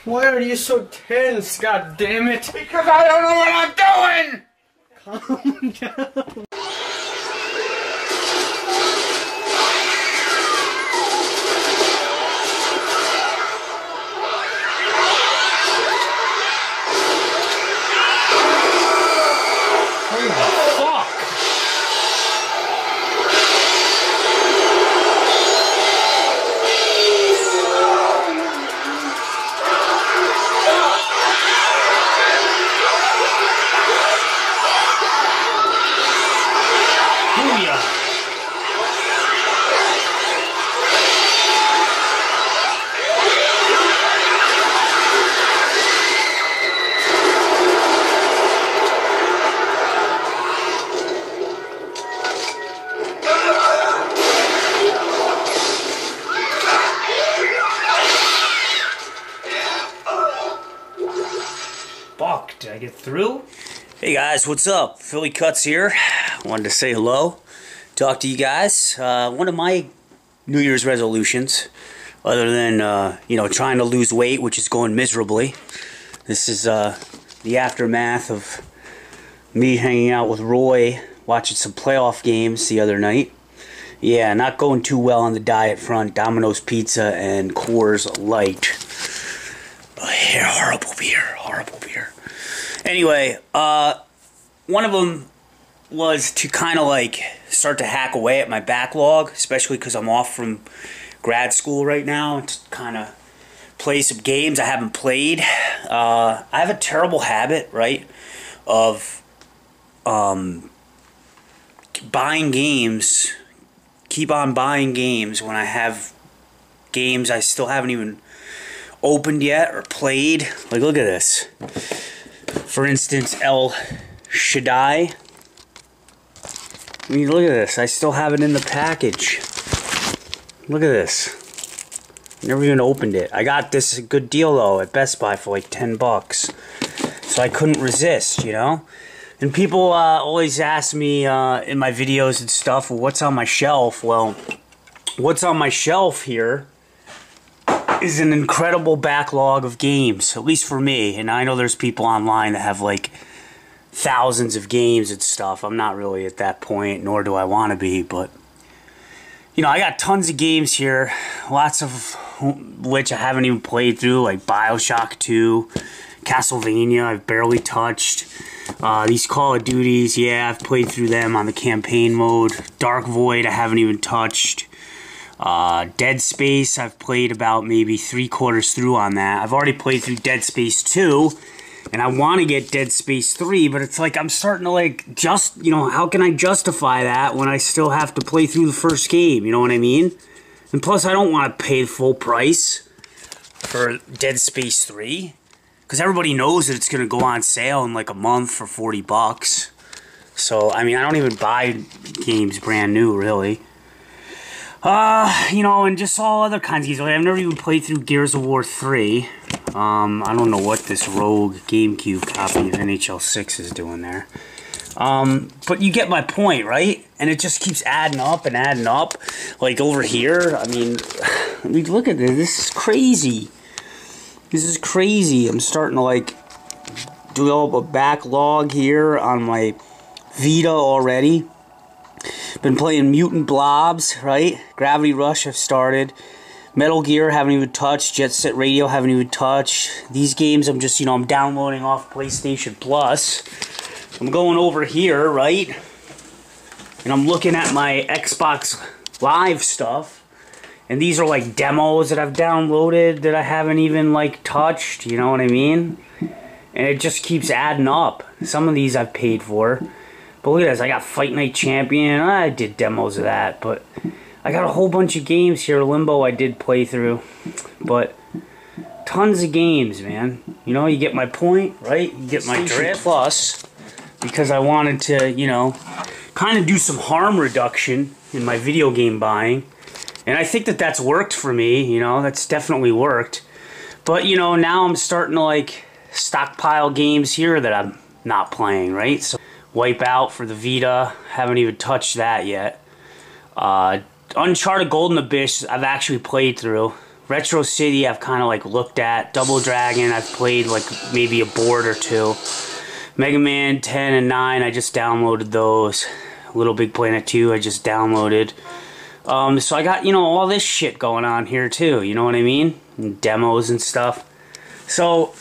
Why are you so tense? God damn it! Because I don't know what I'm doing! Calm down. Fuck, did I get through? Hey guys, what's up? Philly Kuts here. Wanted to say hello, talk to you guys. One of my New Year's resolutions, other than, you know, trying to lose weight, which is going miserably. This is the aftermath of me hanging out with Roy, watching some playoff games the other night. Yeah, not going too well on the diet front. Domino's Pizza and Coors Light. Horrible beer, horrible beer. Anyway, one of them was to kind of like start to hack away at my backlog, especially because I'm off from grad school right now, to kind of play some games I haven't played. I have a terrible habit, right, of buying games, keep on buying games when I have games I still haven't even opened yet or played. Like, look at this. For instance, El Shaddai. I mean, look at this. I still have it in the package. Look at this. Never even opened it. I got this a good deal though at Best Buy for like 10 bucks. So I couldn't resist, you know? And people always ask me in my videos and stuff, well, what's on my shelf? Well, what's on my shelf here is an incredible backlog of games, at least for me. And I know there's people online that have like thousands of games and stuff. I'm not really at that point, nor do I want to be, but you know, I got tons of games here, lots of which I haven't even played through, like BioShock 2, Castlevania, I've barely touched. These Call of Duties, yeah, I've played through them on the campaign mode. Dark Void, I haven't even touched. Dead Space, I've played about maybe 3/4 through on that. I've already played through Dead Space 2, and I want to get Dead Space 3, but it's like I'm starting to like, you know, how can I justify that when I still have to play through the first game, you know what I mean? And plus, I don't want to pay the full price for Dead Space 3, because everybody knows that it's going to go on sale in like a month for 40 bucks. So, I mean, I don't even buy games brand new, really. You know, and just all other kinds of games. Like, I've never even played through Gears of War 3. I don't know what this rogue GameCube copy of NHL 6 is doing there. But you get my point, right? And it just keeps adding up and adding up. Like over here, I mean, look at this. This is crazy. This is crazy. I'm starting to like develop a backlog here on my Vita already. Been playing Mutant Blobs, right? Gravity Rush I've started. Metal Gear haven't even touched. Jet Set Radio haven't even touched. These games I'm just, you know, I'm downloading off PlayStation Plus. I'm going over here, right? And I'm looking at my Xbox Live stuff. And these are like demos that I've downloaded that I haven't even like touched, you know what I mean? And it just keeps adding up. Some of these I've paid for. But look at this, I got Fight Night Champion, I did demos of that, but I got a whole bunch of games here. Limbo I did play through, but tons of games, man. You know, you get my point, right? You get my drift. Plus, because I wanted to, you know, kind of do some harm reduction in my video game buying. And I think that that's worked for me, you know, that's definitely worked. But, you know, now I'm starting to, like, stockpile games here that I'm not playing, right? So Wipeout for the Vita, haven't even touched that yet. Uncharted Golden Abyss, I've actually played through. Retro City I've kind of like looked at. Double Dragon I've played like maybe a board or two. Mega Man 10 and 9 I just downloaded those. Little Big Planet 2 I just downloaded. So I got, you know, all this shit going on here too, you know what I mean? And demos and stuff. So,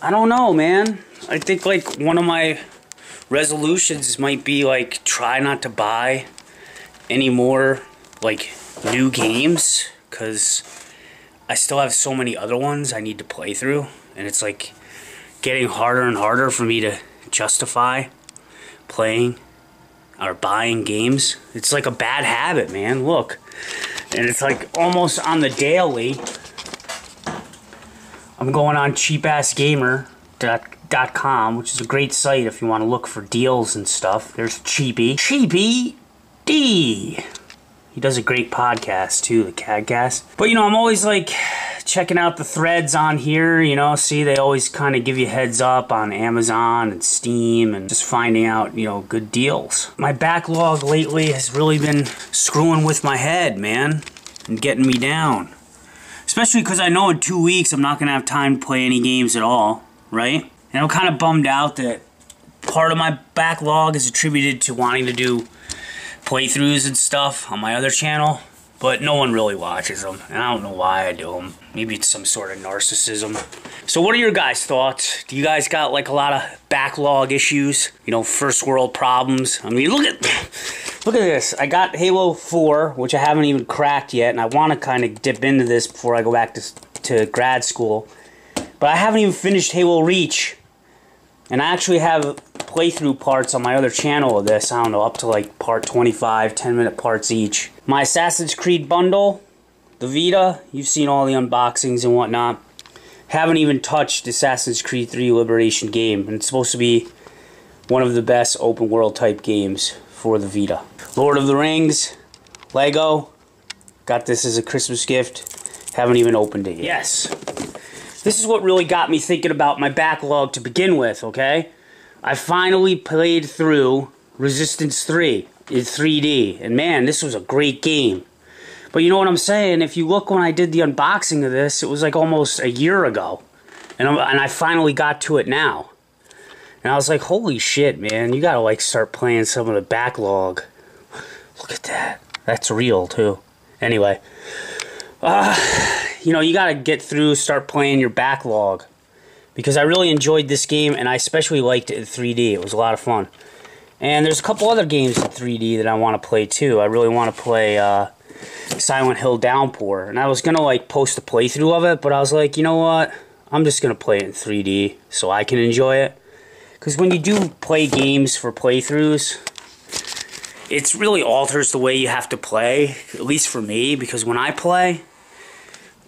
I don't know, man. I think like one of my resolutions might be like try not to buy any more like new games, because I still have so many other ones I need to play through, and it's like getting harder and harder for me to justify playing or buying games. It's like a bad habit, man. Look, and it's like almost on the daily. I'm going on cheapassgamer.com, which is a great site if you want to look for deals and stuff. There's Cheapy D. He does a great podcast too, the Cadcast. But you know, I'm always like checking out the threads on here, you know, see they always kind of give you heads up on Amazon and Steam and just finding out, you know, good deals. My backlog lately has really been screwing with my head, man, and getting me down. Especially because I know in 2 weeks I'm not going to have time to play any games at all, right? And I'm kind of bummed out that part of my backlog is attributed to wanting to do playthroughs and stuff on my other channel, but no one really watches them, and I don't know why I do them. Maybe it's some sort of narcissism. So what are your guys' thoughts? Do you guys got like a lot of backlog issues? You know, first world problems? I mean, look at this. I got Halo 4, which I haven't even cracked yet, and I want to kind of dip into this before I go back to grad school. But I haven't even finished Halo Reach. And I actually have playthrough parts on my other channel of this. I don't know, up to like part 25, 10-minute parts each. My Assassin's Creed bundle, the Vita, you've seen all the unboxings and whatnot. Haven't even touched Assassin's Creed 3 Liberation game. And it's supposed to be one of the best open world type games for the Vita. Lord of the Rings, Lego. Got this as a Christmas gift. Haven't even opened it yet. Yes. This is what really got me thinking about my backlog to begin with, okay? I finally played through Resistance 3 in 3D. And man, this was a great game. But you know what I'm saying? If you look when I did the unboxing of this, it was like almost a year ago. And I finally got to it now. And I was like, holy shit, man. You gotta like start playing some of the backlog. Look at that. That's real, too. Anyway. You know, you gotta get through, start playing your backlog. Because I really enjoyed this game, and I especially liked it in 3D. It was a lot of fun. And there's a couple other games in 3D that I want to play, too. I really want to play Silent Hill Downpour. And I was gonna, like, post a playthrough of it, but I was like, you know what? I'm just gonna play it in 3D so I can enjoy it. Because when you do play games for playthroughs, it really alters the way you have to play, at least for me, because when I play,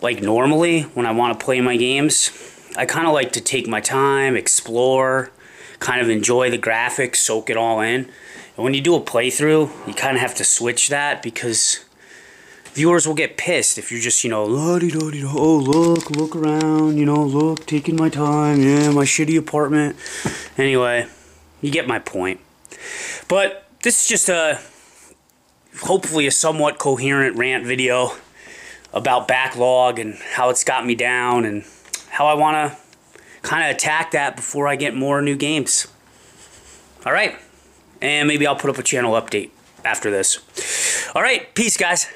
like normally, when I want to play my games, I kind of like to take my time, explore, kind of enjoy the graphics, soak it all in. And when you do a playthrough, you kind of have to switch that, because viewers will get pissed if you're just, you know, la-di-da-di-da, oh, look around, you know, look, taking my time, yeah, my shitty apartment. Anyway, you get my point. But this is just hopefully a somewhat coherent rant video about backlog and how it's got me down and how I want to kind of attack that before I get more new games. Alright, and maybe I'll put up a channel update after this. Alright, peace guys.